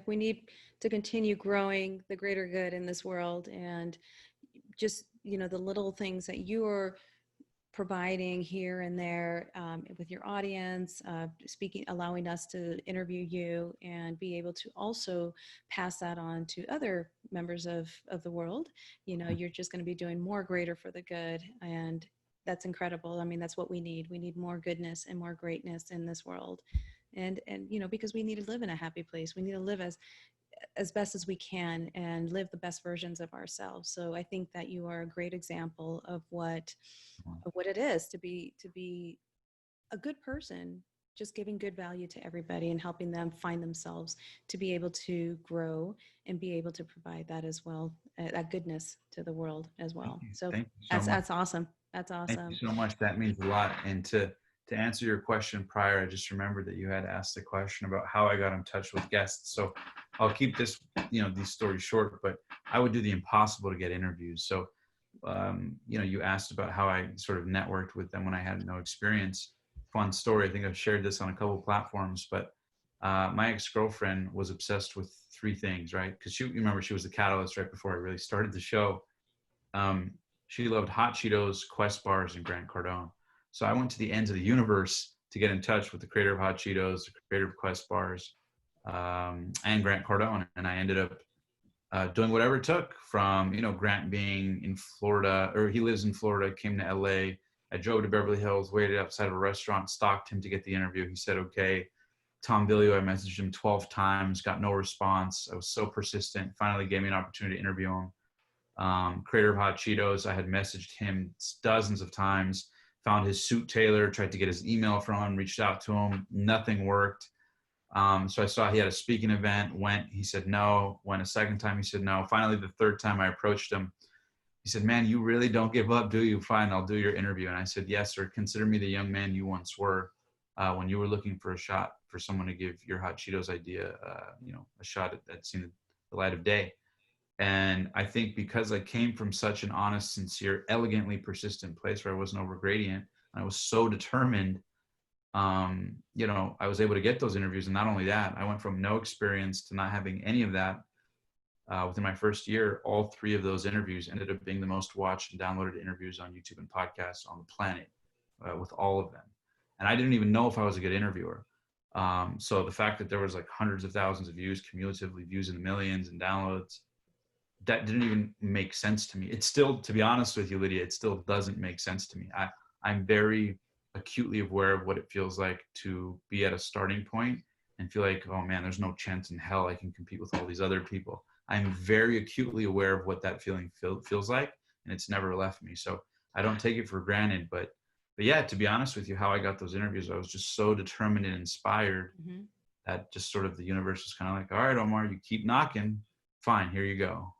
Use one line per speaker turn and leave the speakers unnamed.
We need to continue growing the greater good in this world, and just, the little things that you are providing here and there, with your audience, speaking, allowing us to interview you and be able to also pass that on to other members of the world. You're just going to be doing more greater for the good. And that's incredible. I mean, that's what we need. We need more goodness and more greatness in this world. And because we need to live in a happy place. We need to live as best as we can and live the best versions of ourselves. So I think that you are a great example of what it is to be a good person, just giving good value to everybody and helping them find themselves, to be able to grow and be able to provide that as well, that goodness to the world as well. So
Thank you so
that's
much.
that's awesome. That's
Thank you
awesome.
so much. That means a lot. And to answer your question prior, I just remembered that you had asked a question about how I got in touch with guests. So I'll keep this, these stories short, but I would do the impossible to get interviews. So, you asked about how I sort of networked with them when I had no experience. Fun story. I think I've shared this on a couple of platforms, but my ex-girlfriend was obsessed with three things, right? Because you remember, she was the catalyst right before I really started the show. Um, she loved hot Cheetos, Quest bars, and Grant Cardone. So I went to the ends of the universe to get in touch with the creator of hot Cheetos, the creator of Quest bars, and Grant Cardone. And I ended up doing whatever it took, from, Grant being in Florida, or he lives in Florida, came to LA. I drove to Beverly Hills, waited outside of a restaurant, stalked him to get the interview. He said, okay. Tom Billio, I messaged him 12 times, got no response. I was so persistent, finally gave me an opportunity to interview him. Creator of hot Cheetos, I had messaged him dozens of times, found his suit tailor, tried to get his email from him, reached out to him, nothing worked. So I saw he had a speaking event, went, he said no, went a second time, he said no. Finally, the third time I approached him, he said, man, you really don't give up, do you? Fine, I'll do your interview. And I said, yes, sir, consider me the young man you once were, when you were looking for a shot, for someone to give your hot Cheetos idea, a shot at seeing the light of day. And I think because I came from such an honest, sincere, elegantly persistent place where I wasn't over gradient, and I was so determined, I was able to get those interviews. And not only that, I went from no experience to not having any of that. Within my first year, all three of those interviews ended up being the most watched and downloaded interviews on YouTube and podcasts on the planet, with all of them. And I didn't even know if I was a good interviewer. So the fact that there was like hundreds of thousands of views, cumulatively views in the millions and downloads, that didn't even make sense to me. It's still, to be honest with you, Lydia, it still doesn't make sense to me. I'm very acutely aware of what it feels like to be at a starting point and feel like, oh man, there's no chance in hell I can compete with all these other people. I'm very acutely aware of what that feeling feels like, and it's never left me. So I don't take it for granted. But yeah, to be honest with you, how I got those interviews, I was just so determined and inspired
Mm-hmm.
that just sort of the universe was kind of like, all right, Omar, you keep knocking. Fine, here you go.